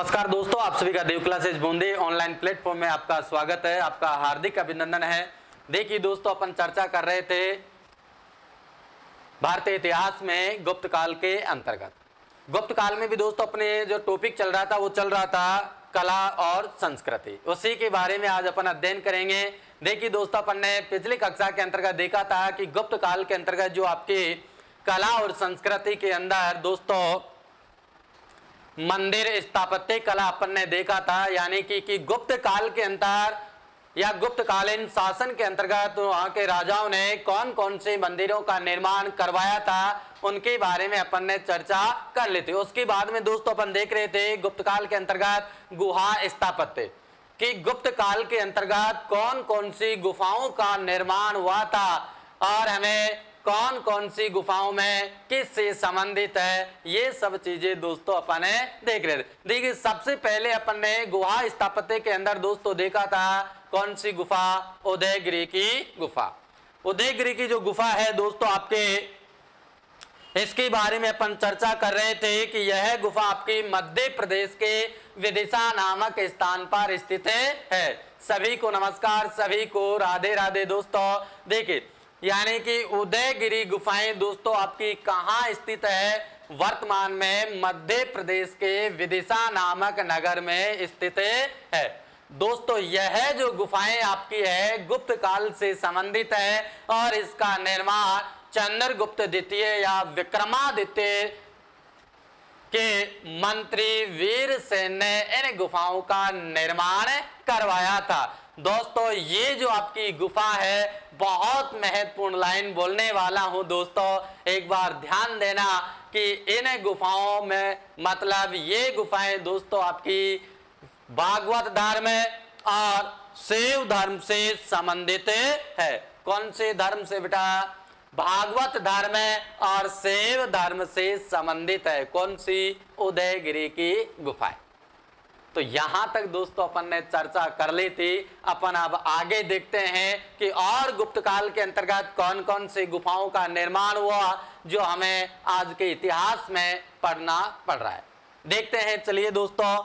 नमस्कार दोस्तों, आप सभी का देव क्लासेज बूंदी ऑनलाइन प्लेटफॉर्म में आपका स्वागत है, आपका हार्दिक अभिनंदन है। देखिए दोस्तों, अपन चर्चा कर रहे थे भारतीय इतिहास में गुप्त काल के अंतर्गत। गुप्त काल में भी दोस्तों अपने जो टॉपिक चल रहा था वो चल रहा था कला और संस्कृति, उसी के बारे में आज अपन अध्ययन करेंगे। देखिए दोस्तों, अपन ने पिछली कक्षा के अंतर्गत देखा था कि गुप्त काल के अंतर्गत जो आपकी कला और संस्कृति के अंदर दोस्तों मंदिर स्थापत्य कला अपन ने देखा था, यानी कि गुप्त काल के अंतर या गुप्त कालीन शासन के अंतर्गत वहां के राजाओं ने कौन कौन से मंदिरों का निर्माण करवाया था, उनके बारे में अपन ने चर्चा कर ली थी। उसके बाद में दोस्तों अपन देख रहे थे गुप्त काल के अंतर्गत गुहा स्थापत्य कि गुप्त काल के अंतर्गत कौन कौन सी गुफाओं का निर्माण हुआ था और हमें कौन कौन सी गुफाओं में किससे संबंधित है, ये सब चीजें दोस्तों अपन ने देख रहे थे। देखिए सबसे पहले अपन ने गुहा स्थापत्य के अंदर दोस्तों देखा था कौन सी गुफा, उदयगिरि की गुफा। उदयगिरि की जो गुफा है दोस्तों आपके, इसके बारे में अपन चर्चा कर रहे थे कि यह गुफा आपकी मध्य प्रदेश के विदिशा नामक स्थान पर स्थित है। सभी को नमस्कार, सभी को राधे राधे दोस्तों। देखिए यानी कि उदयगिरि गुफाएं दोस्तों आपकी कहाँ स्थित है, वर्तमान में मध्य प्रदेश के विदिशा नामक नगर में स्थित है। दोस्तों यह जो गुफाएं आपकी है गुप्त काल से संबंधित है और इसका निर्माण चंद्रगुप्त द्वितीय या विक्रमादित्य के मंत्री वीरसेन ने इन गुफाओं का निर्माण करवाया था। दोस्तों ये जो आपकी गुफा है, बहुत महत्वपूर्ण लाइन बोलने वाला हूं दोस्तों, एक बार ध्यान देना कि इन गुफाओं में मतलब ये गुफाएं दोस्तों आपकी भागवत धर्म और शैव धर्म से संबंधित है। कौन से धर्म से बेटा? भागवत धर्म और शैव धर्म से संबंधित है। कौन सी? उदयगिरि की गुफाएं। तो यहां तक दोस्तों अपन ने चर्चा कर ली थी। अपन अब आगे देखते हैं कि और गुप्त काल के अंतर्गत कौन कौन सी गुफाओं का निर्माण हुआ जो हमें आज के इतिहास में पढ़ना पड़ रहा है। देखते हैं, चलिए दोस्तों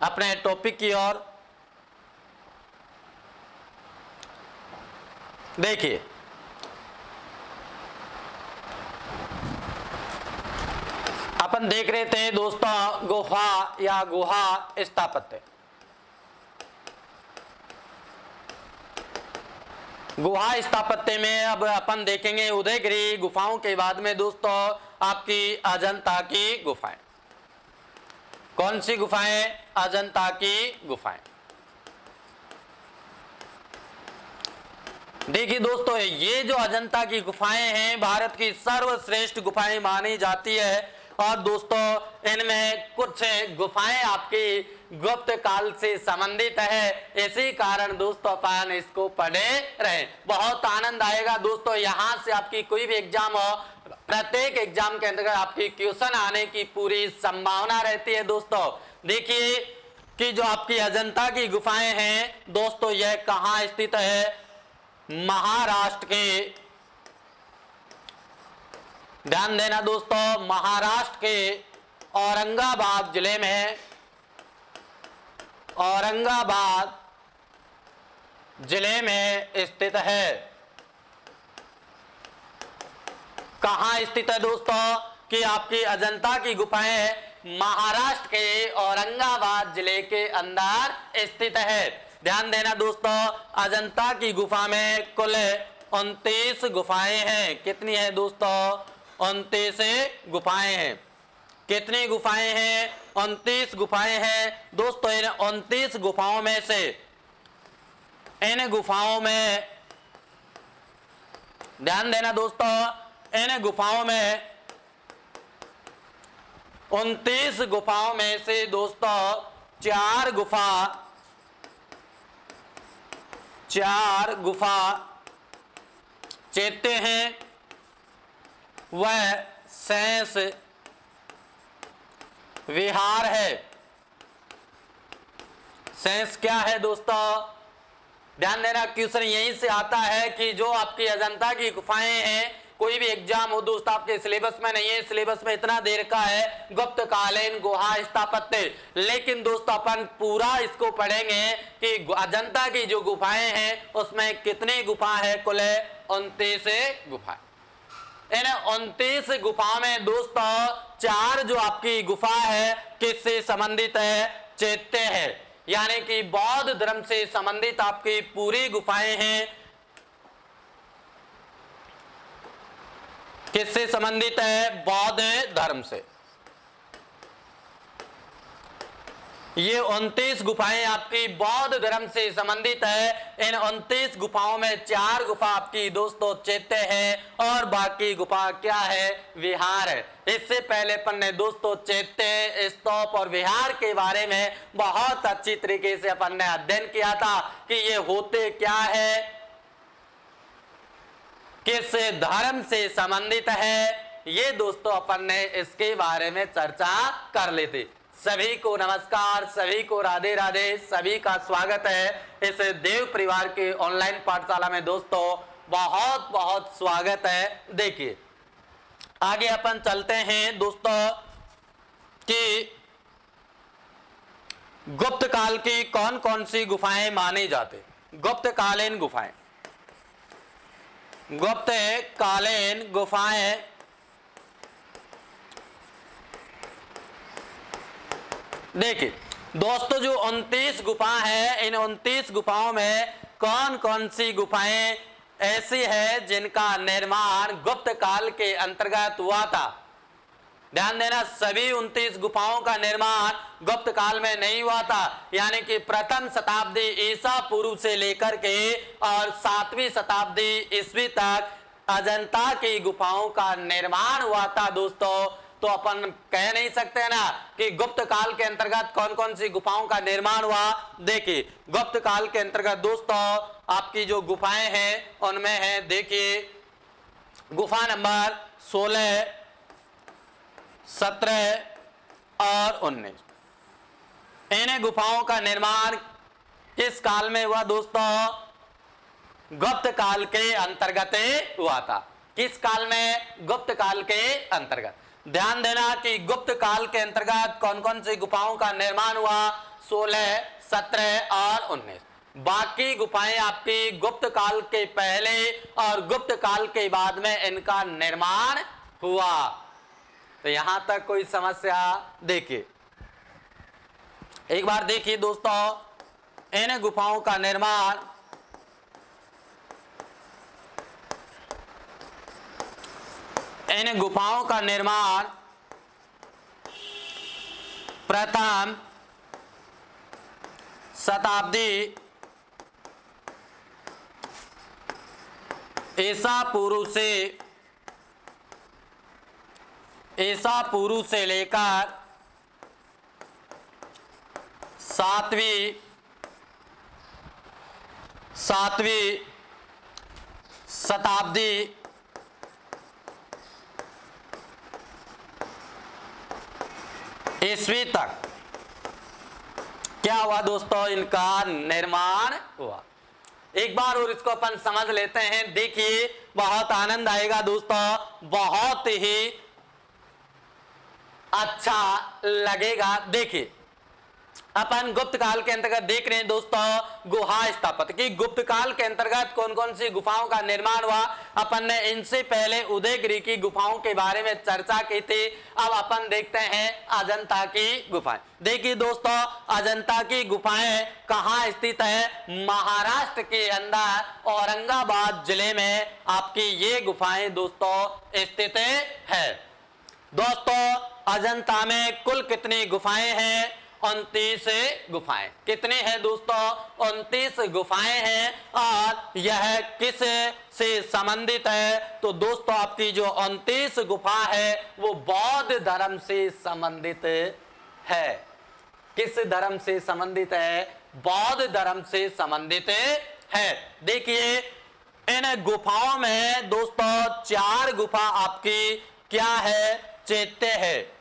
अपने टॉपिक की ओर। देखिए अपन देख रहे थे दोस्तों गुफा या गुहा स्थापत्य। गुहा स्थापत्य में अब अपन देखेंगे उदयगिरि गुफाओं के बाद में दोस्तों आपकी अजंता की गुफाएं। कौन सी गुफाएं? अजंता की गुफाएं। देखिए दोस्तों, ये जो अजंता की गुफाएं हैं भारत की सर्वश्रेष्ठ गुफाएं मानी जाती है और दोस्तों इनमें कुछ गुफाएं आपकी गुप्त काल से संबंधित है। इसी कारण दोस्तों अपन इसको पढ़े रहे, बहुत आनंद आएगा दोस्तों। यहाँ से आपकी कोई भी एग्जाम हो, प्रत्येक एग्जाम के अंतर्गत आपकी क्वेश्चन आने की पूरी संभावना रहती है दोस्तों। देखिए कि जो आपकी अजंता की गुफाएं हैं दोस्तों, यह कहाँ स्थित है? महाराष्ट्र के, ध्यान देना दोस्तों, महाराष्ट्र के औरंगाबाद जिले में, औरंगाबाद जिले में स्थित है। कहां स्थित है दोस्तों? कि आपकी अजंता की गुफाएं महाराष्ट्र के औरंगाबाद जिले के अंदर स्थित है। ध्यान देना दोस्तों, अजंता की गुफा में कुल 29 गुफाएं हैं। कितनी है दोस्तों? 29 गुफाएं हैं। कितनी गुफाएं हैं? 29 गुफाएं हैं दोस्तों। इन 29 गुफाओं में से, इन गुफाओं में ध्यान देना दोस्तों, इन गुफाओं में 29 गुफाओं में से दोस्तों चार गुफा चैत्य हैं, वह शेष विहार है। शेष क्या है दोस्तों? ध्यान देना, क्वेश्चन यहीं से आता है कि जो आपकी अजंता की गुफाएं हैं कोई भी एग्जाम हो दोस्त आपके सिलेबस में नहीं है, सिलेबस में इतना देर का है गुप्त कालीन गुहा स्थापत्य, लेकिन दोस्तों अपन पूरा इसको पढ़ेंगे कि अजंता की जो गुफाएं हैं उसमें कितनी गुफा है, कुल 29 गुफा। इन 29 गुफा में दोस्तों 4 जो आपकी गुफा है किससे संबंधित है, चैत्य है, यानी कि बौद्ध धर्म से संबंधित आपकी पूरी गुफाएं हैं। किससे संबंधित है, बौद्ध धर्म से। ये 29 गुफाएं आपकी बौद्ध धर्म से संबंधित है। इन 29 गुफाओं में 4 गुफा आपकी दोस्तों चैत्य है और बाकी गुफा क्या है, विहार है। इससे पहले अपन ने दोस्तों चैत्य, स्तूप और विहार के बारे में बहुत अच्छी तरीके से अपन ने अध्ययन किया था कि ये होते क्या है, किस धर्म से संबंधित है, ये दोस्तों अपन ने इसके बारे में चर्चा कर ली थी। सभी को नमस्कार, सभी को राधे राधे, सभी का स्वागत है इस देव परिवार के ऑनलाइन पाठशाला में। दोस्तों बहुत बहुत स्वागत है। देखिए आगे अपन चलते हैं दोस्तों कि गुप्त काल की कौन कौन सी गुफाएं मानी जाती। गुप्त कालीन गुफाएं, गुप्त कालीन गुफाएं देखिए दोस्तों, जो 29 गुफा है, इन 29 गुफाओं में कौन कौन सी गुफाएं ऐसी है जिनका निर्माण गुप्त काल के अंतर्गत हुआ था। ध्यान देना, सभी 29 गुफाओं का निर्माण गुप्त काल में नहीं हुआ था, यानी कि प्रथम शताब्दी ईसा पूर्व से लेकर के और 7वीं शताब्दी ईस्वी तक अजंता की गुफाओं का निर्माण हुआ था दोस्तों। तो अपन कह नहीं सकते ना कि गुप्त काल के अंतर्गत कौन कौन सी गुफाओं का निर्माण हुआ। देखिए गुप्त काल के अंतर्गत दोस्तों आपकी जो गुफाएं हैं उनमें है, देखिए गुफा नंबर 16, 17 और 19। इन गुफाओं का निर्माण किस काल में हुआ दोस्तों, गुप्त काल के अंतर्गत हुआ था। किस काल में, गुप्त काल के अंतर्गत। ध्यान देना कि गुप्त काल के अंतर्गत कौन कौन सी गुफाओं का निर्माण हुआ, 16, 17 और 19। बाकी गुफाएं आपकी गुप्त काल के पहले और गुप्त काल के बाद में इनका निर्माण हुआ। तो यहां तक कोई समस्या। देखिए एक बार देखिए दोस्तों, इन गुफाओं का निर्माण प्रथम शताब्दी ईसा पूर्व से लेकर 7वीं शताब्दी ईस्वी तक क्या हुआ दोस्तों, इनका निर्माण हुआ। एक बार और इसको अपन समझ लेते हैं। देखिए बहुत आनंद आएगा दोस्तों, बहुत ही अच्छा लगेगा। देखिए अपन गुप्त काल के अंतर्गत देख रहे हैं दोस्तों गुहा स्थापत्य की। गुप्त काल के अंतर्गत कौन कौन सी गुफाओं का निर्माण हुआ, अपन ने इनसे पहले उदयगिरि की गुफाओं के बारे में चर्चा की थी। अब अपन देखते हैं अजंता की गुफाएं। देखिए दोस्तों अजंता की गुफाएं कहाँ स्थित है, महाराष्ट्र के अंदर औरंगाबाद जिले में आपकी ये गुफाएं दोस्तों स्थित है। दोस्तों अजंता में कुल कितनी गुफाएं हैं, 29 गुफाएं। कितने हैं दोस्तों, 29 गुफाएं हैं। और यह किस से संबंधित है, तो दोस्तों आपकी जो 29 गुफा है वो बौद्ध धर्म से संबंधित है। किस धर्म से संबंधित है, बौद्ध धर्म से संबंधित है। देखिए इन गुफाओं में दोस्तों 4 गुफा आपकी क्या है, चैत्य है।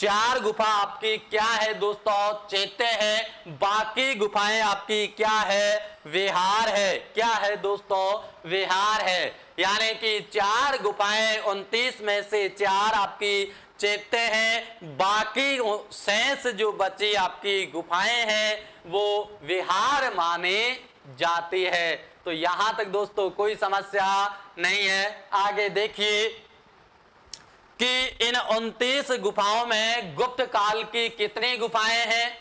4 गुफा आपकी क्या है दोस्तों, चैत्य है। बाकी गुफाएं आपकी क्या है, विहार है। क्या है दोस्तों, विहार है। यानी कि 4 गुफाएं 29 में से 4 आपकी चैत्य हैं, बाकी शेष जो बची आपकी गुफाएं हैं वो विहार माने जाती है। तो यहां तक दोस्तों कोई समस्या नहीं है। आगे देखिए कि इन 29 गुफाओं में गुप्त काल की कितनी गुफाएं हैं,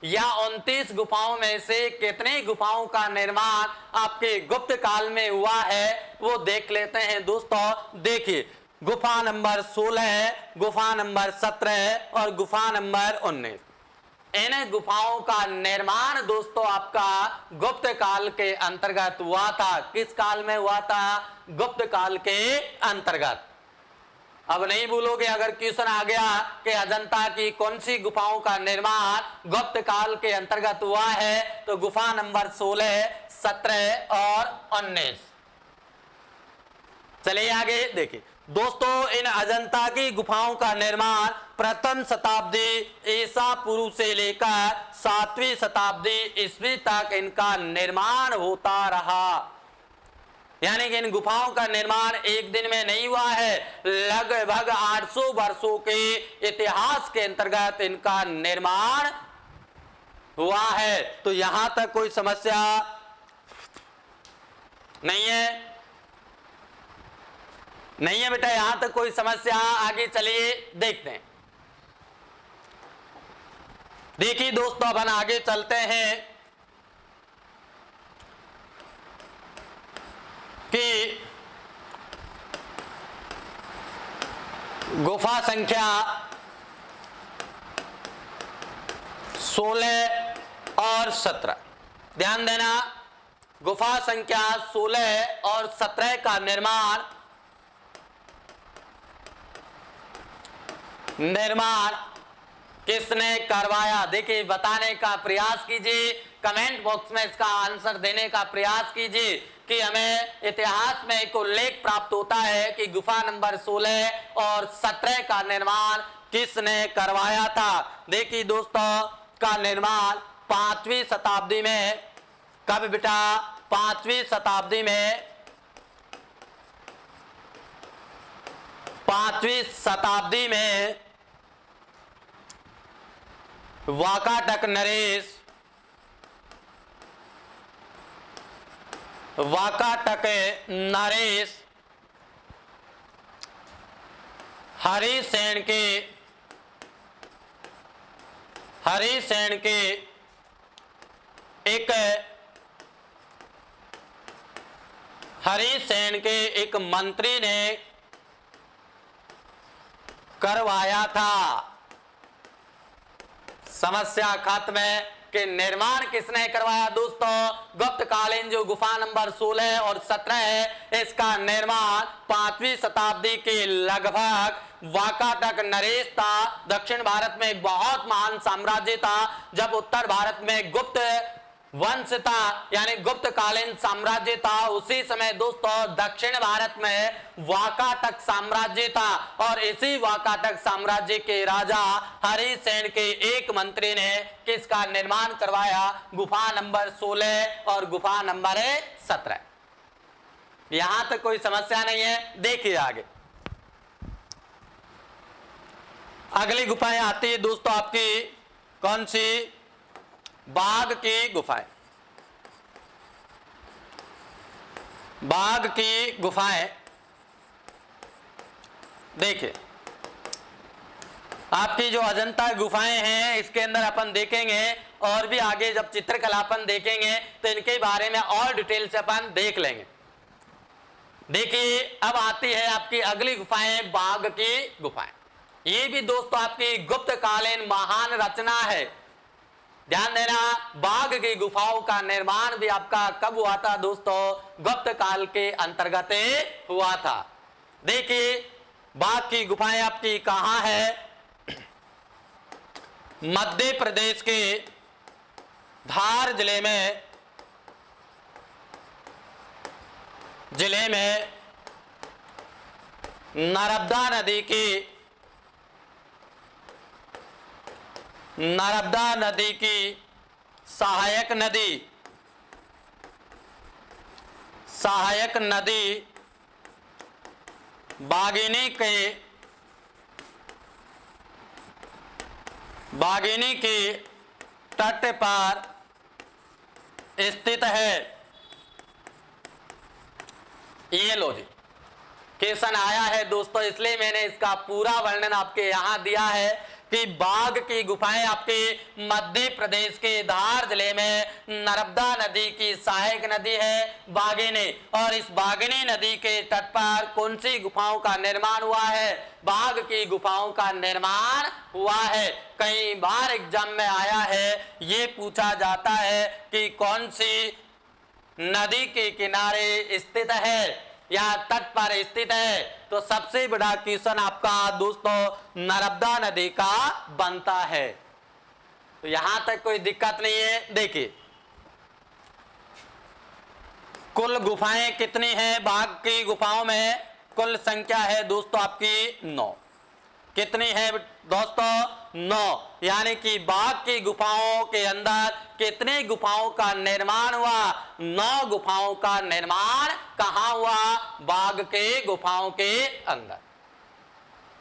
या 29 गुफाओं में से कितनी गुफाओं का निर्माण आपके गुप्त काल में हुआ है वो देख लेते हैं दोस्तों। देखिए गुफा नंबर 16, गुफा नंबर 17 और गुफा नंबर 19। इन गुफाओं का निर्माण दोस्तों आपका गुप्त काल के अंतर्गत हुआ था। किस काल में हुआ था, गुप्त काल के अंतर्गत। अब नहीं भूलोगे अगर क्वेश्चन आ गया कि अजंता की कौन सी गुफाओं का निर्माण गुप्त काल के अंतर्गत हुआ है, तो गुफा नंबर 16, 17 और 19। चलिए आगे देखिए दोस्तों, इन अजंता की गुफाओं का निर्माण प्रथम शताब्दी ईसा पूर्व से लेकर 7वीं शताब्दी ईस्वी तक इनका निर्माण होता रहा। यानी कि इन गुफाओं का निर्माण एक दिन में नहीं हुआ है, लगभग 800 वर्षों के इतिहास के अंतर्गत इनका निर्माण हुआ है। तो यहां तक कोई समस्या नहीं है, नहीं है बेटा, यहां तक कोई समस्या। आगे चलिए देखते हैं। देखिए दोस्तों अपन आगे चलते हैं कि गुफा संख्या 16 और 17, ध्यान देना, गुफा संख्या 16 और 17 का निर्माण किसने करवाया। देखिए बताने का प्रयास कीजिए, कमेंट बॉक्स में इसका आंसर देने का प्रयास कीजिए कि हमें इतिहास में एक उल्लेख प्राप्त होता है कि गुफा नंबर 16 और 17 का निर्माण किसने करवाया था। देखिए दोस्तों का निर्माण 5वीं शताब्दी में, कब बेटा, 5वीं शताब्दी में, 5वीं शताब्दी में वाकाटक नरेश, हरिसेन के एक मंत्री ने करवाया था। समस्या खत्म है कि निर्माण किसने करवाया दोस्तों, गुप्त कालीन जो गुफा नंबर 16 और 17 है इसका निर्माण 5वीं शताब्दी के लगभग वाकाटक नरेश था। दक्षिण भारत में एक बहुत महान साम्राज्य था। जब उत्तर भारत में गुप्त वंश था यानी गुप्त कालीन साम्राज्य था, उसी समय दोस्तों दक्षिण भारत में वाकाटक साम्राज्य था और इसी वाकाटक साम्राज्य के राजा हरिसेन के एक मंत्री ने किसका निर्माण करवाया, गुफा नंबर 16 और गुफा नंबर 17। यहां तक कोई समस्या नहीं है। देखिए आगे अगली गुफाएं आती है दोस्तों आपकी कौन सी, बाघ की गुफाएं। बाघ की गुफाएं देखिए आपकी जो अजंता गुफाएं हैं इसके अंदर अपन देखेंगे और भी आगे जब चित्रकलापन देखेंगे तो इनके बारे में और डिटेल से अपन देख लेंगे। देखिए अब आती है आपकी अगली गुफाएं, बाघ की गुफाएं। ये भी दोस्तों आपकी गुप्त कालीन महान रचना है। ध्यान देना, बाघ की गुफाओं का निर्माण भी आपका कब हुआ था दोस्तों, गुप्त काल के अंतर्गत हुआ था। देखिए बाघ की गुफाएं आपकी कहां है, मध्य प्रदेश के धार जिले में नर्मदा नदी की नर्मदा नदी की सहायक नदी बागिनी के तट पर स्थित है। ये लो जी, क्वेश्चन आया है दोस्तों, इसलिए मैंने इसका पूरा वर्णन आपके यहां दिया है कि बाघ की गुफाएं आपके मध्य प्रदेश के धार जिले में नर्मदा नदी की सहायक नदी है बाघिनी, और इस बाघिनी नदी के तट पर कौन सी गुफाओं का निर्माण हुआ है? बाघ की गुफाओं का निर्माण हुआ है। कई बार एग्जाम में आया है, ये पूछा जाता है कि कौन सी नदी के किनारे स्थित है या तट पर स्थित है, तो सबसे बड़ा क्वेश्चन आपका दोस्तों नर्मदा नदी का बनता है। तो यहां तक कोई दिक्कत नहीं है। देखिए कुल गुफाएं कितनी हैं बाघ की गुफाओं में? कुल संख्या है दोस्तों आपकी 9। कितनी है दोस्तों? 9। यानी कि बाघ की गुफाओं के अंदर कितने गुफाओं का निर्माण हुआ? 9 गुफाओं का निर्माण कहां हुआ? बाघ के गुफाओं के अंदर।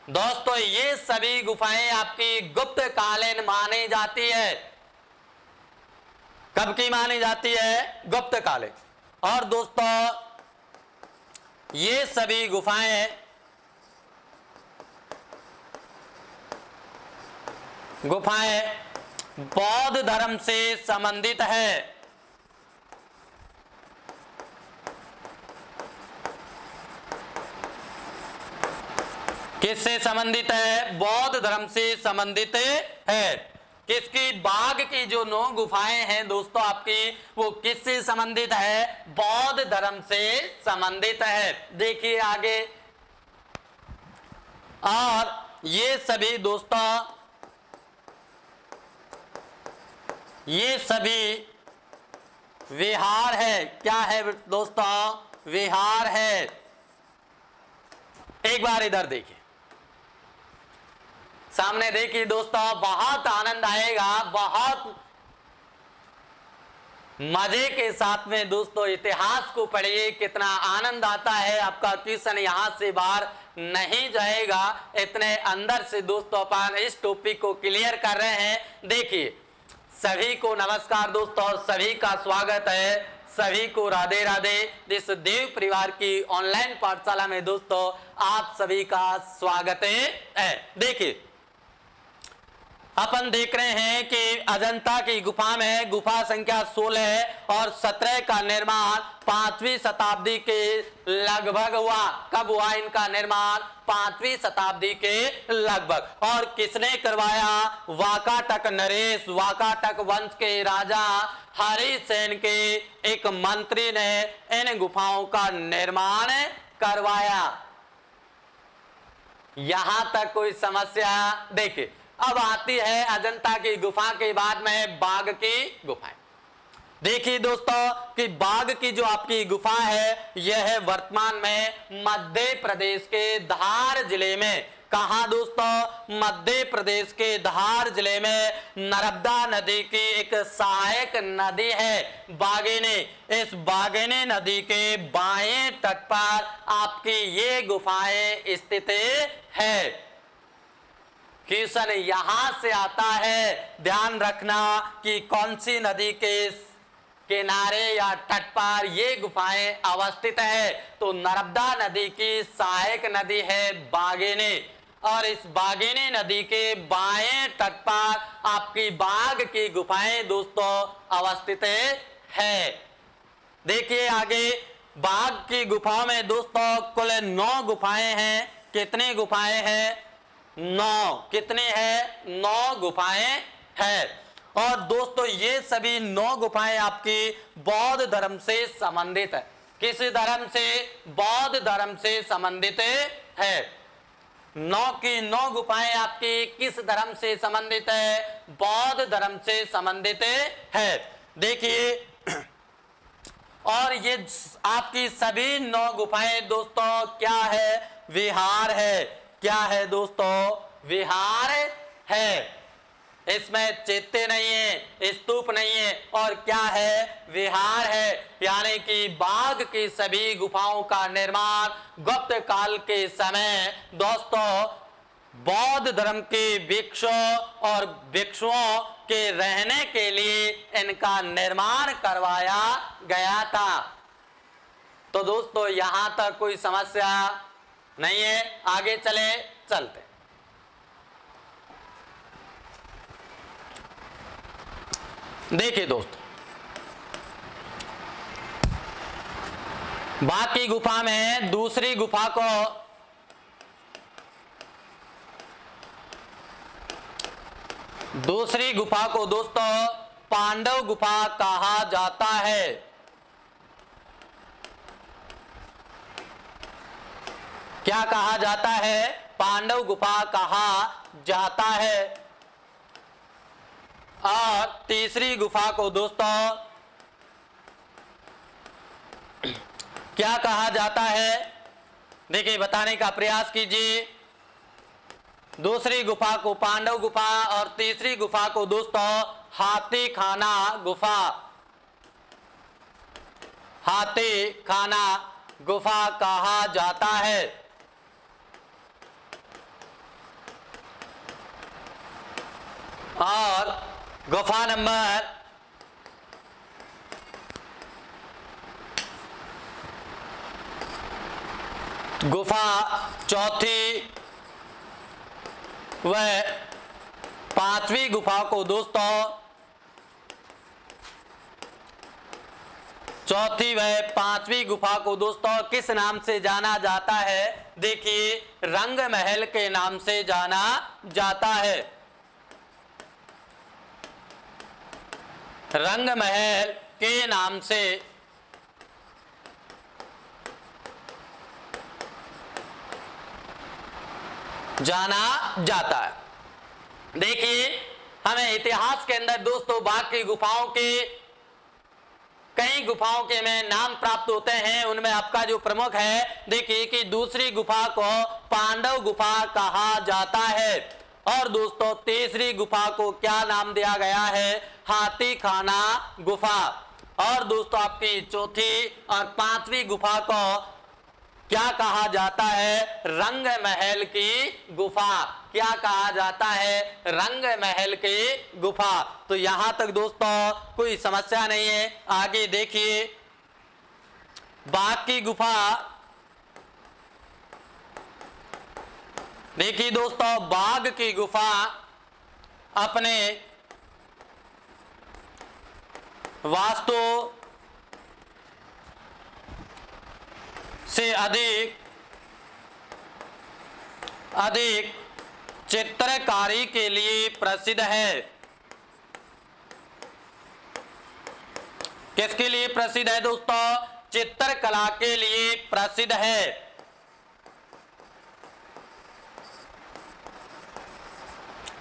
दोस्तों ये सभी गुफाएं आपकी गुप्त कालीन मानी जाती है। कब की मानी जाती है? गुप्त कालीन। और दोस्तों ये सभी गुफाएं बौद्ध धर्म से संबंधित है। किससे संबंधित है? बौद्ध धर्म से संबंधित है। किसकी? बाघ की जो 9 गुफाएं हैं दोस्तों आपकी, वो किससे संबंधित है? बौद्ध धर्म से संबंधित है। देखिए आगे, और ये सभी दोस्तों ये सभी विहार है। क्या है दोस्तों? विहार है। एक बार इधर देखिए, सामने देखिए दोस्तों, बहुत आनंद आएगा, बहुत मजे के साथ में दोस्तों इतिहास को पढ़िए, कितना आनंद आता है। आपका क्वेश्चन यहां से बाहर नहीं जाएगा, इतने अंदर से दोस्तों अपन इस टॉपिक को क्लियर कर रहे हैं। देखिए सभी को नमस्कार दोस्तों, सभी का स्वागत है, सभी को राधे राधे। इस देव परिवार की ऑनलाइन पाठशाला में दोस्तों आप सभी का स्वागत है। देखिए अपन देख रहे हैं कि अजंता की गुफा में गुफा संख्या 16 और 17 का निर्माण 5वीं शताब्दी के लगभग हुआ। कब हुआ इनका निर्माण? 5वीं शताब्दी के लगभग। और किसने करवाया? वाकाटक नरेश, वाकाटक वंश के राजा हरिसेन के एक मंत्री ने इन गुफाओं का निर्माण करवाया। यहां तक कोई समस्या? देखिए अब आती है अजंता की गुफा के बाद में बाघ की गुफाएं। देखिए दोस्तों कि बाघ की जो आपकी गुफा है यह है वर्तमान में मध्य प्रदेश के धार जिले में। कहा दोस्तों? मध्य प्रदेश के धार जिले में नर्मदा नदी की एक सहायक नदी है बाघिनी। इस बाघिनी नदी के बाएं तट पर आपकी ये गुफाएं स्थित है। क्वेश्चन यहां से आता है, ध्यान रखना कि कौन सी नदी के किनारे या तट पर ये गुफाएं अवस्थित है। तो नर्मदा नदी की सहायक नदी है बाघिनी, और इस बाघिनी नदी के बाएं तट पर आपकी बाघ की गुफाएं दोस्तों अवस्थित है। देखिए आगे, बाघ की गुफाओं में दोस्तों कुल 9 गुफाएं हैं। कितनी गुफाएं हैं? 9। कितने हैं? 9 गुफाएं हैं। और दोस्तों ये सभी 9 गुफाएं आपकी बौद्ध धर्म से संबंधित है। किस धर्म से? बौद्ध धर्म से संबंधित है। 9 की 9 गुफाएं आपकी किस धर्म से संबंधित है? बौद्ध धर्म से संबंधित है। देखिए और ये आपकी सभी 9 गुफाएं दोस्तों क्या है? विहार है। क्या है दोस्तों? विहार है। इसमें चैत्य नहीं है, स्तूप नहीं है, और क्या है, विहार है। यानी कि बाघ की सभी गुफाओं का निर्माण गुप्त काल के समय दोस्तों बौद्ध धर्म के भिक्षुओं और भिक्षुओं के रहने के लिए इनका निर्माण करवाया गया था। तो दोस्तों यहां तक कोई समस्या नहीं है, आगे चलते। देखिए दोस्तों, बाघ की गुफा में दूसरी गुफा को दोस्तों पांडव गुफा कहा जाता है। क्या कहा जाता है, पांडव गुफा कहा जाता है। और तीसरी गुफा को दोस्तों क्या कहा जाता है, देखिए बताने का प्रयास कीजिए। दूसरी गुफा को पांडव गुफा और तीसरी गुफा को दोस्तों हाथी खाना गुफा, हाथी खाना गुफा कहा जाता है। और गुफा नंबर गुफा चौथी व पांचवी गुफा को दोस्तों चौथी व पांचवी गुफा को दोस्तों किस नाम से जाना जाता है, देखिए रंग महल के नाम से जाना जाता है। रंग महल के नाम से जाना जाता है। देखिए हमें इतिहास के अंदर दोस्तों बाघ की गुफाओं के कई गुफाओं के में नाम प्राप्त होते हैं। उनमें आपका जो प्रमुख है, देखिए कि दूसरी गुफा को पांडव गुफा कहा जाता है। और दोस्तों तीसरी गुफा को क्या नाम दिया गया है, हाथी खाना गुफा। और दोस्तों आपकी चौथी और पांचवी गुफा को क्या कहा जाता है, रंग महल की गुफा। क्या कहा जाता है, रंग महल की गुफा। तो यहां तक दोस्तों कोई समस्या नहीं है। आगे देखिए बाघ की गुफा, देखिए दोस्तों बाघ की गुफा अपने वास्तु से अधिक चित्रकारी के लिए प्रसिद्ध है। किसके लिए प्रसिद्ध है दोस्तों, चित्रकला के लिए प्रसिद्ध है।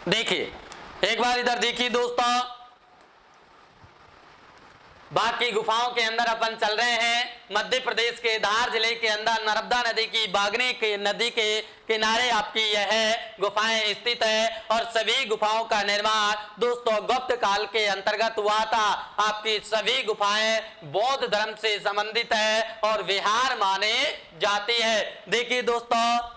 देखिए एक बार इधर देखिए दोस्तों, बाघ की गुफाओं के अंदर अपन चल रहे हैं। मध्य प्रदेश के धार जिले के अंदर नर्मदा नदी की बागनी के नदी के किनारे आपकी यह गुफाएं स्थित है। और सभी गुफाओं का निर्माण दोस्तों गुप्त काल के अंतर्गत हुआ था। आपकी सभी गुफाएं बौद्ध धर्म से संबंधित है और विहार माने जाती है। देखिए दोस्तों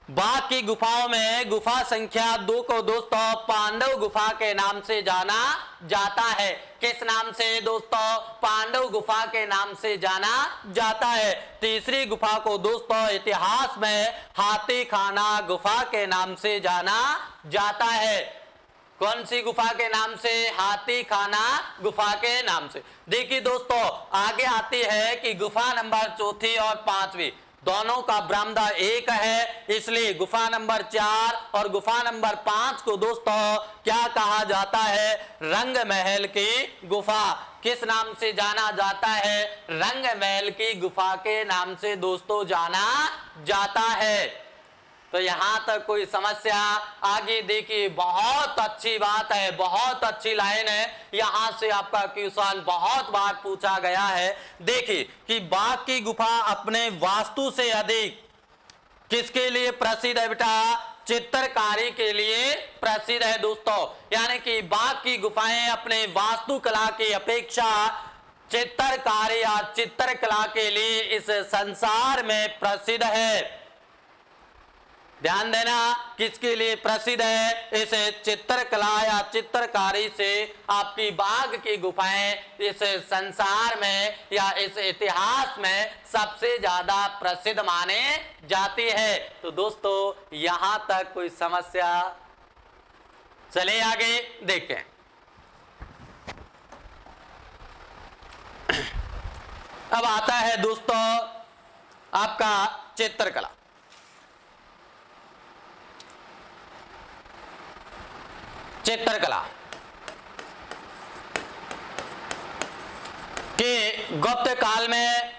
बाघ की गुफाओं में गुफा संख्या 2 को दोस्तों पांडव गुफा के नाम से जाना जाता है। किस नाम से दोस्तों, पांडव गुफा के नाम से जाना जाता है। तीसरी गुफा को दोस्तों इतिहास में हाथी खाना गुफा के नाम से जाना जाता है। कौन सी गुफा के नाम से, हाथी खाना गुफा के नाम से। देखिए दोस्तों आगे आती है कि गुफा नंबर चौथी और पांचवी दोनों का बरामदा एक है, इसलिए गुफा नंबर 4 और गुफा नंबर 5 को दोस्तों क्या कहा जाता है, रंग महल की गुफा। किस नाम से जाना जाता है, रंग महल की गुफा के नाम से दोस्तों जाना जाता है। तो यहां तक कोई समस्या, आगे देखिए बहुत अच्छी बात है, बहुत अच्छी लाइन है। यहां से आपका क्वेश्चन बहुत बार पूछा गया है। देखिए कि बाघ की गुफा अपने वास्तु से अधिक किसके लिए प्रसिद्ध है बेटा, चित्रकारी के लिए प्रसिद्ध है दोस्तों। यानी कि बाघ की गुफाएं अपने वास्तुकला की अपेक्षा चित्रकारी या चित्रकला के लिए इस संसार में प्रसिद्ध है। ध्यान देना, किसके लिए प्रसिद्ध है? इस चित्रकला या चित्रकारी से आपकी बाघ की गुफाएं इस संसार में या इस इतिहास में सबसे ज्यादा प्रसिद्ध माने जाती है। तो दोस्तों यहां तक कोई समस्या? चलिए आगे देखते हैं। अब आता है दोस्तों आपका चित्रकला। चित्रकला के गुप्त काल में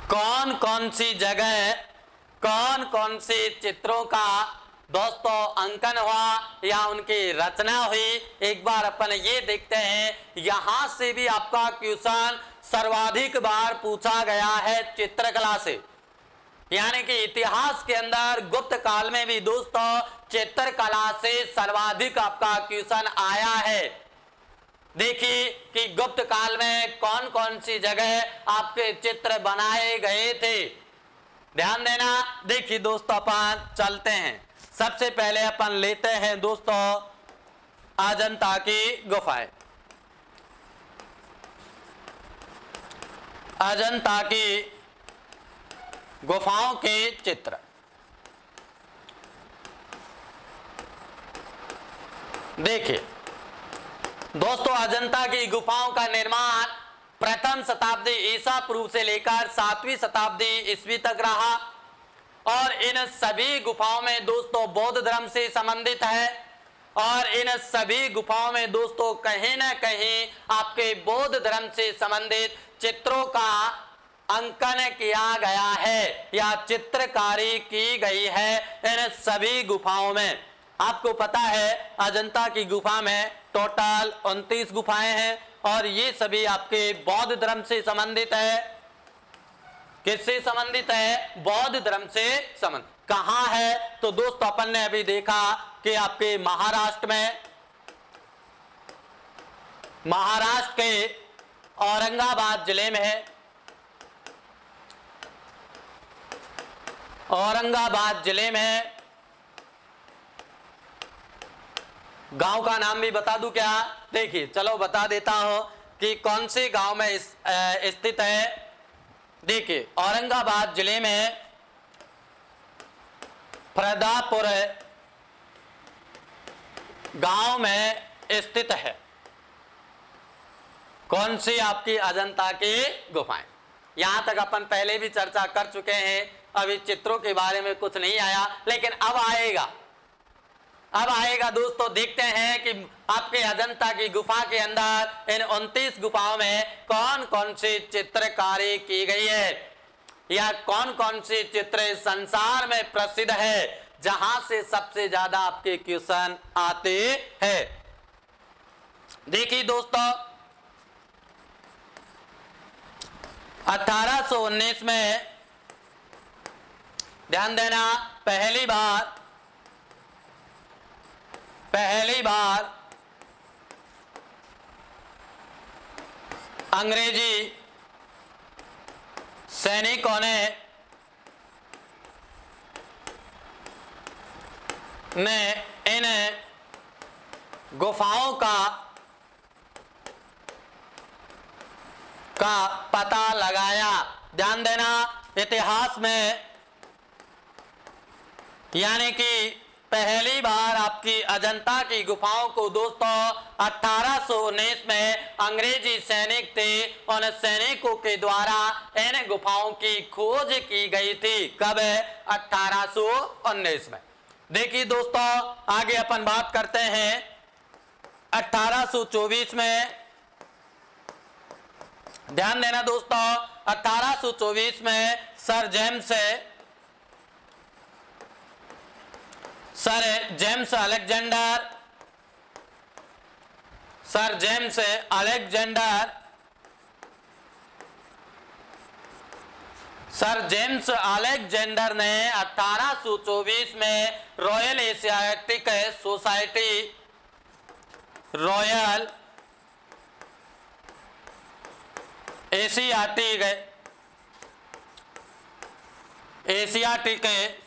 कौन कौन सी जगह कौन कौन से चित्रों का दोस्तों अंकन हुआ या उनकी रचना हुई, एक बार अपन ये देखते हैं। यहां से भी आपका क्वेश्चन सर्वाधिक बार पूछा गया है चित्रकला से। यानी कि इतिहास के अंदर गुप्त काल में भी दोस्तों चित्रकला से सर्वाधिक आपका क्वेश्चन आया है। देखिए कि गुप्त काल में कौन कौन सी जगह आपके चित्र बनाए गए थे। ध्यान देना। देखिए दोस्तों अपन चलते हैं। सबसे पहले अपन लेते हैं दोस्तों अजंता की गुफाएं। अजंता की गुफाओं के चित्र देखिए दोस्तों, अजंता की गुफाओं का निर्माण प्रथम शताब्दी ईसा पूर्व से लेकर 7वीं शताब्दी ईस्वी तक रहा और इन सभी गुफाओं में दोस्तों बौद्ध धर्म से संबंधित है और इन सभी गुफाओं में दोस्तों कहीं ना कहीं आपके बौद्ध धर्म से संबंधित चित्रों का अंकन किया गया है या चित्रकारी की गई है इन सभी गुफाओं में। आपको पता है अजंता की गुफा में टोटल 29 गुफाएं हैं और ये सभी आपके बौद्ध धर्म से संबंधित है। किससे संबंधित है? बौद्ध धर्म से संबंधित। कहां है? तो दोस्तों अपन ने अभी देखा कि आपके महाराष्ट्र में, महाराष्ट्र के औरंगाबाद जिले में है। औरंगाबाद जिले में गांव का नाम भी बता दूं क्या? देखिए चलो बता देता हूं कि कौन से गांव में स्थित है। देखिए औरंगाबाद जिले में प्रदापुर गांव में स्थित है। कौन सी आपकी अजंता की गुफाएं। यहां तक अपन पहले भी चर्चा कर चुके हैं। अभी चित्रों के बारे में कुछ नहीं आया लेकिन अब आएगा। अब आएगा दोस्तों। देखते हैं कि आपके अजंता की गुफा के अंदर इन 29 गुफाओं में कौन कौन सी चित्रकारी की गई है या कौन कौन से चित्र संसार में प्रसिद्ध है जहां से सबसे ज्यादा आपके क्वेश्चन आते हैं। देखिए दोस्तों 1819 में, ध्यान देना, पहली बार अंग्रेजी सैनिकों ने इन गुफाओं का पता लगाया। ध्यान देना, इतिहास में यानी कि पहली बार आपकी अजंता की गुफाओं को दोस्तों 1819 में अंग्रेजी सैनिक थे, उन सैनिकों के द्वारा इन गुफाओं की खोज की गई थी। कब? 1819 में। देखिए दोस्तों आगे अपन बात करते हैं 1824 में। ध्यान देना दोस्तों 1824 में sir James sir James Alexander ने 1824 में royal Asiatic society royal Asiatic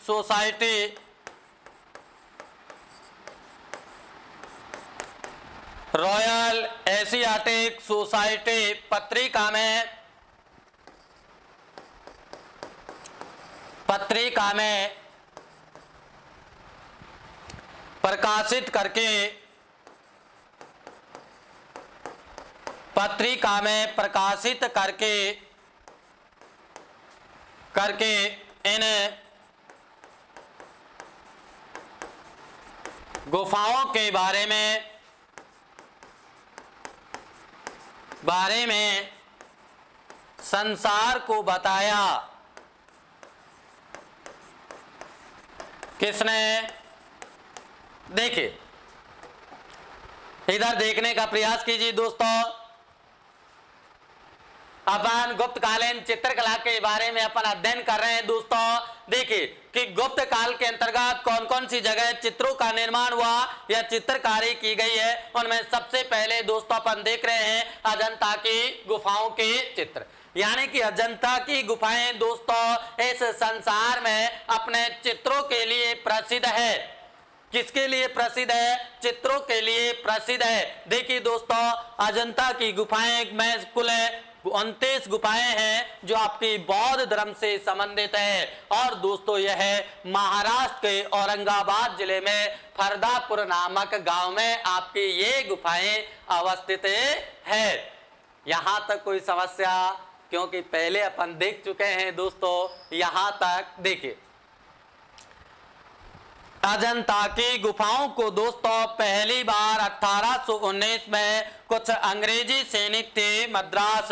society royal Asiatic society पत्रिका में प्रकाशित करके इन गुफाओं के बारे में संसार को बताया। किसने? देखिए, इधर देखने का प्रयास कीजिए दोस्तों। अपन गुप्त कालीन चित्रकला के बारे में अपन अध्ययन कर रहे हैं दोस्तों। देखिए कि गुप्त काल के अंतर्गत कौन कौन सी जगह चित्रों का निर्माण हुआ या चित्रकारी की गई है। उनमें सबसे पहले दोस्तों अपन देख रहे हैं अजंता की गुफाओं के चित्र, यानी कि अजंता की गुफाएं दोस्तों इस संसार में अपने चित्रों के लिए प्रसिद्ध है। किसके लिए प्रसिद्ध है? चित्रों के लिए प्रसिद्ध है। देखिए दोस्तों, अजंता की गुफाएं में कुल 29 गुफाएं हैं जो आपकी बौद्ध धर्म से संबंधित है। और दोस्तों यह महाराष्ट्र के औरंगाबाद जिले में फरदापुर नामक गांव में आपकी ये गुफाएं अवस्थित है। यहां तक कोई समस्या? क्योंकि पहले अपन देख चुके हैं दोस्तों। यहां तक देखिए, अजंता की गुफाओं को दोस्तों पहली बार 1819 में कुछ अंग्रेजी सैनिक थे मद्रास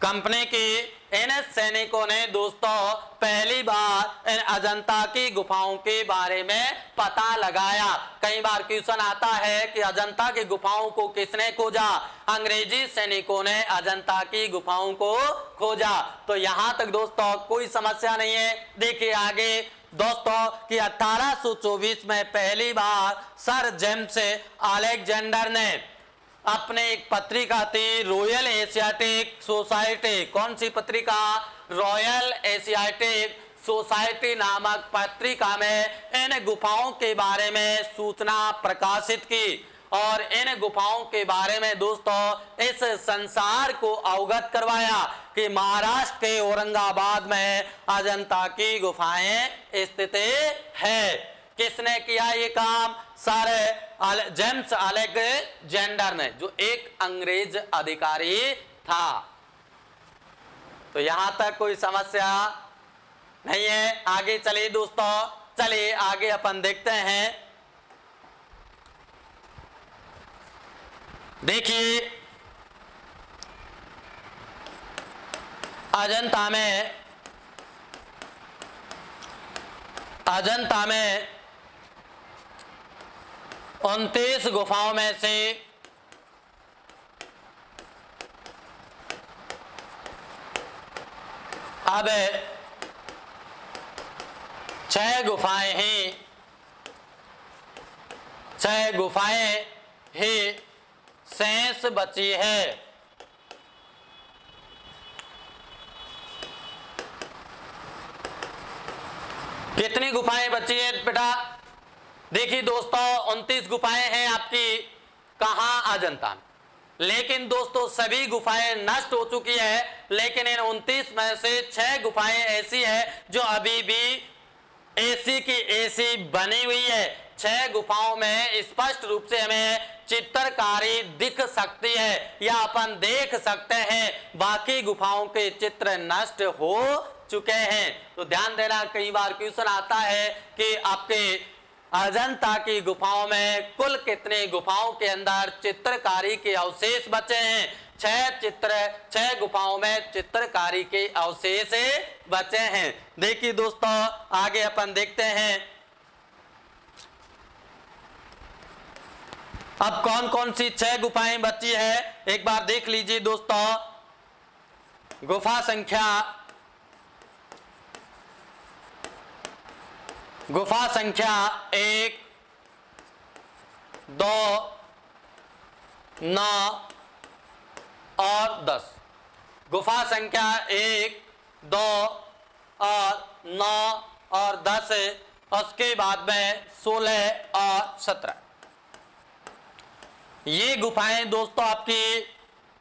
कंपनी की। इन सैनिकों ने दोस्तों पहली बार इन अजंता की गुफाओं के बारे में पता लगाया। कई बार क्वेश्चन आता है कि अजंता की गुफाओं को किसने खोजा? अंग्रेजी सैनिकों ने अजंता की गुफाओं को खोजा। तो यहां तक दोस्तों कोई समस्या नहीं है। देखिए आगे दोस्तों कि 1824 में पहली बार सर जेम्स अलेक्जेंडर ने अपने एक पत्रिका थी रॉयल एशियाटिक सोसाइटी। कौन सी पत्रिका? रॉयल एशियाटिक सोसाइटी नामक पत्रिका में इन गुफाओं के बारे में सूचना प्रकाशित की और इन गुफाओं के बारे में दोस्तों इस संसार को अवगत करवाया कि महाराष्ट्र के औरंगाबाद में अजंता की गुफाएं स्थित है। किसने किया ये काम? सर जेम्स अलेक्जेंडर ने, जो एक अंग्रेज अधिकारी था। तो यहां तक कोई समस्या नहीं है। आगे चलिए दोस्तों, चलिए आगे अपन देखते हैं। देखिए अजंता में 29 गुफाओं में से अब 6 गुफाएं ही शेष बची है। कितनी गुफाएं बची है बेटा? देखिए दोस्तों 29 गुफाएं हैं आपकी कहां? अजंता में। लेकिन दोस्तों सभी गुफाएं नष्ट हो चुकी है। लेकिन इन 29 में से 6 गुफाएं ऐसी है जो अभी भी ऐसी की ऐसी बनी हुई है। 6 गुफाओं में स्पष्ट रूप से हमें चित्रकारी दिख सकती है या अपन देख सकते हैं। बाकी गुफाओं के चित्र नष्ट हो चुके हैं। तो ध्यान देना, कई बार क्वेश्चन आता है कि आपके अजंता की गुफाओं में कुल कितने गुफाओं के अंदर चित्रकारी के अवशेष बचे हैं? 6 गुफाओं में चित्रकारी के अवशेष बचे हैं। देखिए दोस्तों आगे अपन देखते हैं अब कौन कौन सी 6 गुफाएं बची है। एक बार देख लीजिए दोस्तों। गुफा संख्या गुफा संख्या 1, 2, 9 और 10। गुफा संख्या 1, 2 और 9 और 10 है। उसके बाद में 16 और 17। ये गुफाएं दोस्तों आपकी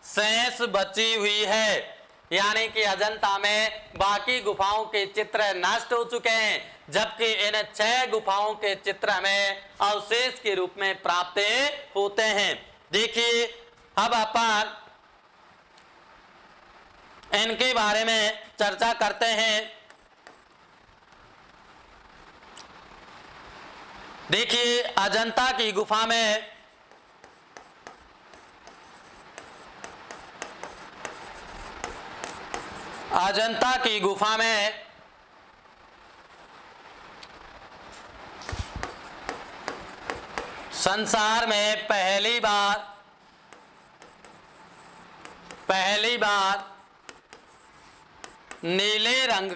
शेष बची हुई है, यानी कि अजंता में बाकी गुफाओं के चित्र नष्ट हो चुके हैं, जबकि इन 6 गुफाओं के चित्र हमें अवशेष के रूप में प्राप्त होते हैं। देखिए अब अपन इनके बारे में चर्चा करते हैं। देखिए अजंता की गुफा में संसार में पहली बार नीले रंग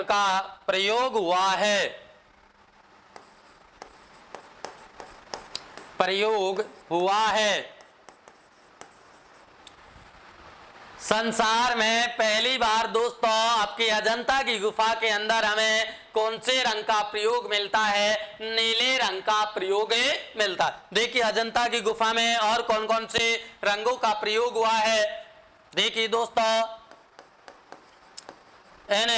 का प्रयोग हुआ है। संसार में पहली बार दोस्तों आपकी अजंता की गुफा के अंदर हमें कौन से रंग का प्रयोग मिलता है? नीले रंग का प्रयोग मिलता है। देखिए अजंता की गुफा में और कौन कौन से रंगों का प्रयोग हुआ है। देखिए दोस्तों इन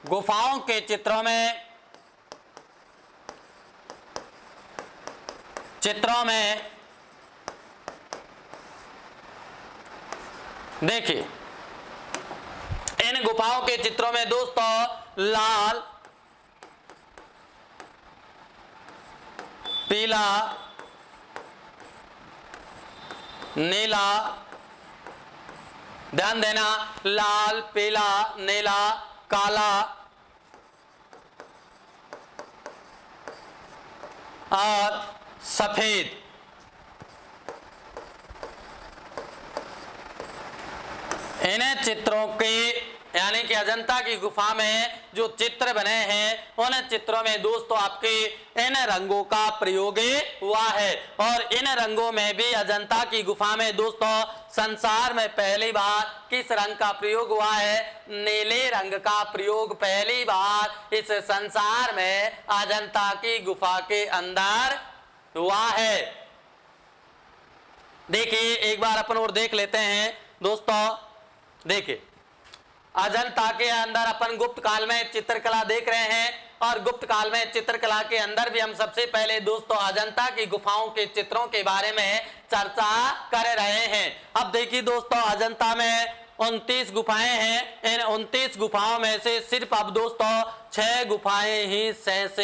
गुफाओं के चित्रों में देखिए इन गुफाओं के चित्रों में दोस्तों लाल, पीला, नीला, ध्यान देना, लाल, पीला, नीला, काला और सफेद इन चित्रों के यानी कि अजंता की गुफा में जो चित्र बने हैं उन चित्रों में दोस्तों आपके इन रंगों का प्रयोग हुआ है। और इन रंगों में भी अजंता की गुफा में दोस्तों संसार में पहली बार किस रंग का प्रयोग हुआ है? नीले रंग का प्रयोग पहली बार इस संसार में अजंता की गुफा के अंदर हुआ है। देखिए एक बार अपन और देख लेते हैं दोस्तों। देखिए अजंता के अंदर अपन गुप्त काल में चित्रकला देख रहे हैं और गुप्त काल में चित्रकला के अंदर भी हम सबसे पहले दोस्तों अजंता की गुफाओं के चित्रों के बारे में चर्चा कर रहे हैं। अब देखिए दोस्तों अजंता में 29 गुफाएं हैं। इन 29 गुफाओं में से सिर्फ अब दोस्तों 6 गुफाएं ही शेष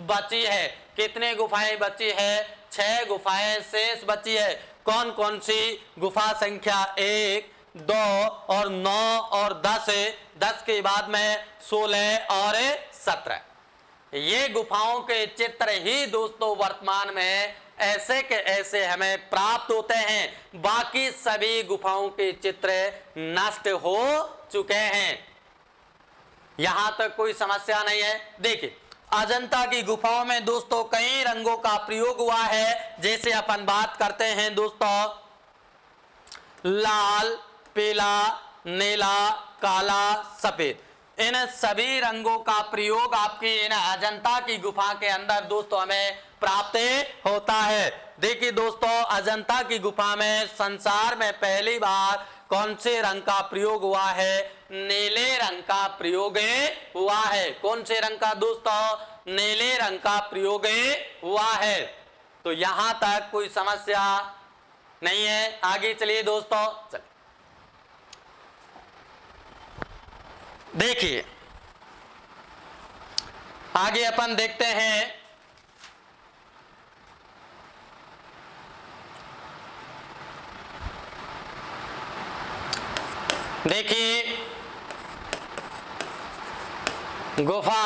बची है। कितने गुफाएं बची है? 6 गुफाएं शेष बची है। कौन कौन सी? गुफा संख्या 1, 2 और 9 और 10 है। 10 के बाद में 16 और 17। ये गुफाओं के चित्र ही दोस्तों वर्तमान में ऐसे के ऐसे हमें प्राप्त होते हैं। बाकी सभी गुफाओं के चित्र नष्ट हो चुके हैं। यहां तक कोई समस्या नहीं है। देखिए अजंता की गुफाओं में दोस्तों कई रंगों का प्रयोग हुआ है। जैसे अपन बात करते हैं दोस्तों लाल, पीला, नीला, काला, सफेद। इन सभी रंगों का प्रयोग आपकी इन अजंता की गुफा के अंदर दोस्तों हमें प्राप्त होता है। देखिए दोस्तों अजंता की गुफा में संसार में पहली बार कौन से रंग का प्रयोग हुआ है? नीले रंग का प्रयोग हुआ है। कौन से रंग का दोस्तों? नीले रंग का प्रयोग हुआ है। तो यहां तक कोई समस्या नहीं है। आगे चलिए दोस्तों। चलिए देखिए आगे अपन देखते हैं। देखिए गुफा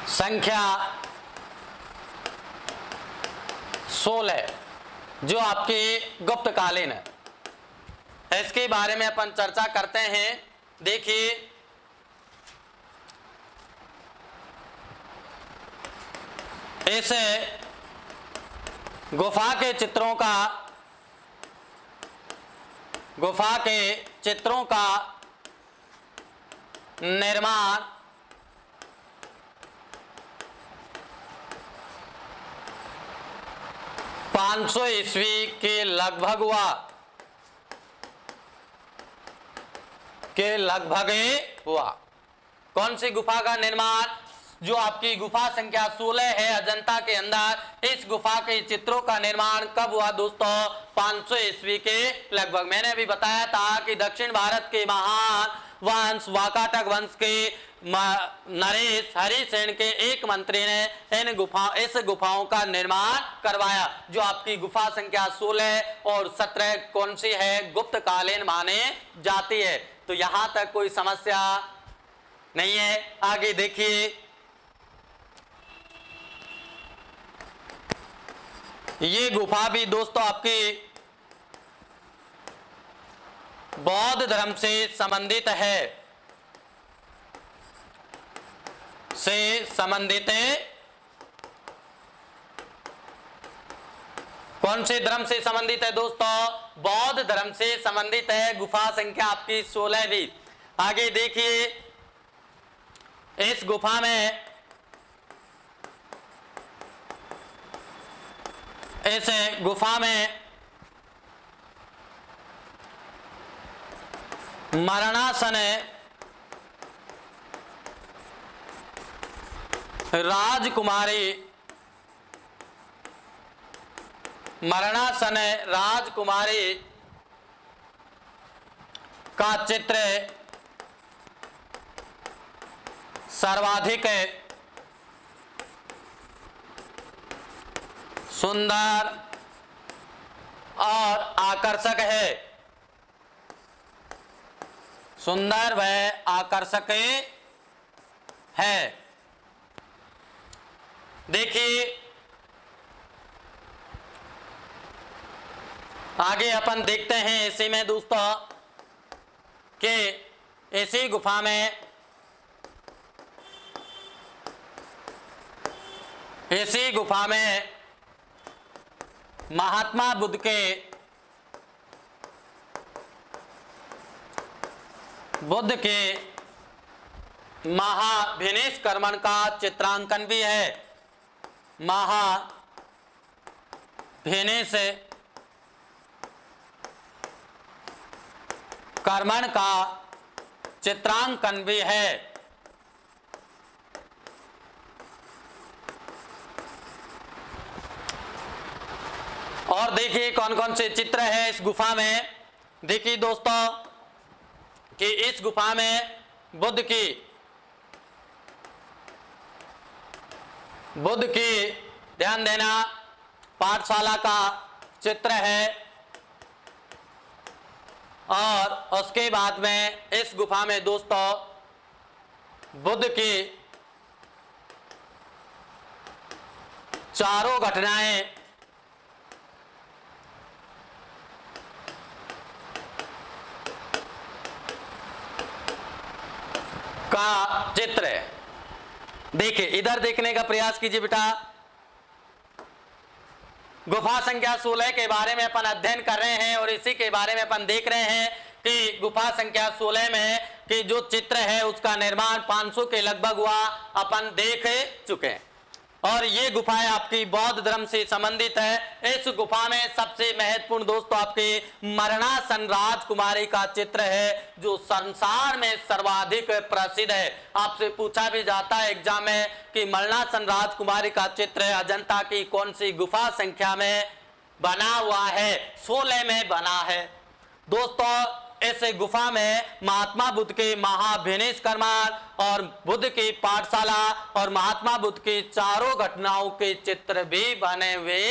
संख्या 16 जो आपकी गुप्तकालीन है। इसके बारे में अपन चर्चा करते हैं। देखिए इस गुफा के चित्रों का निर्माण 500 ईस्वी के लगभग हुआ। कौन सी गुफा का निर्माण? जो आपकी गुफा संख्या 16 है अजंता के अंदर, इस गुफा के चित्रों का निर्माण कब हुआ दोस्तों? 500 ईस्वी के लगभग। मैंने अभी बताया था कि दक्षिण भारत के महान वंश वाकाटक वंश के नरेश हरिसेन के एक मंत्री ने इस गुफाओं का निर्माण करवाया। जो आपकी गुफा संख्या 16 और 17 कौन सी है? गुप्तकालीन माने जाती है। तो यहां तक कोई समस्या नहीं है। आगे देखिए, ये गुफा भी दोस्तों आपकी बौद्ध धर्म से संबंधित है, कौन से धर्म से संबंधित है दोस्तों? बौद्ध धर्म से संबंधित है। गुफा संख्या आपकी 16 भी। आगे देखिए, इस गुफा में मरणासन राजकुमारी का चित्र सर्वाधिक सुंदर और आकर्षक है। सुंदर व आकर्षक है। देखिए आगे अपन देखते हैं इसी में दोस्तों कि इसी गुफा में महात्मा बुद्ध के महाभिनिष्क्रमण का चित्रांकन भी है। महाभिनिष्क्रमण का चित्रांकन भी है। और देखिए कौन कौन से चित्र है इस गुफा में। देखिए दोस्तों कि इस गुफा में बुद्ध की ध्यान देना पाठशाला का चित्र है। और उसके बाद में इस गुफा में दोस्तों बुद्ध की चारों घटनाएं का चित्र है। देखिए इधर देखने का प्रयास कीजिए बेटा। गुफा संख्या 16 के बारे में अपन अध्ययन कर रहे हैं और इसी के बारे में अपन देख रहे हैं कि गुफा संख्या 16 में कि जो चित्र है उसका निर्माण 500 के लगभग हुआ, अपन देख चुके हैं। और ये गुफाएं आपकी बौद्ध धर्म से संबंधित है। इस गुफा में सबसे महत्वपूर्ण दोस्तों आपके मरणासन राजकुमारी का चित्र है जो संसार में सर्वाधिक प्रसिद्ध है। आपसे पूछा भी जाता है एग्जाम में कि मरणासन राजकुमारी का चित्र अजंता की कौन सी गुफा संख्या में बना हुआ है? 16 में बना है। दोस्तों इस गुफा में महात्मा बुद्ध के महाभिनिष्क्रमण और बुद्ध की पाठशाला और महात्मा बुद्ध की चारों घटनाओं के चित्र भी बने हुए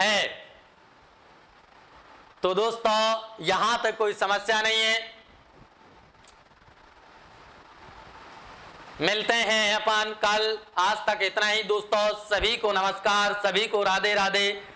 हैं। तो दोस्तों यहां तक कोई समस्या नहीं है। मिलते हैं अपन कल। आज तक इतना ही दोस्तों। सभी को नमस्कार, सभी को राधे राधे।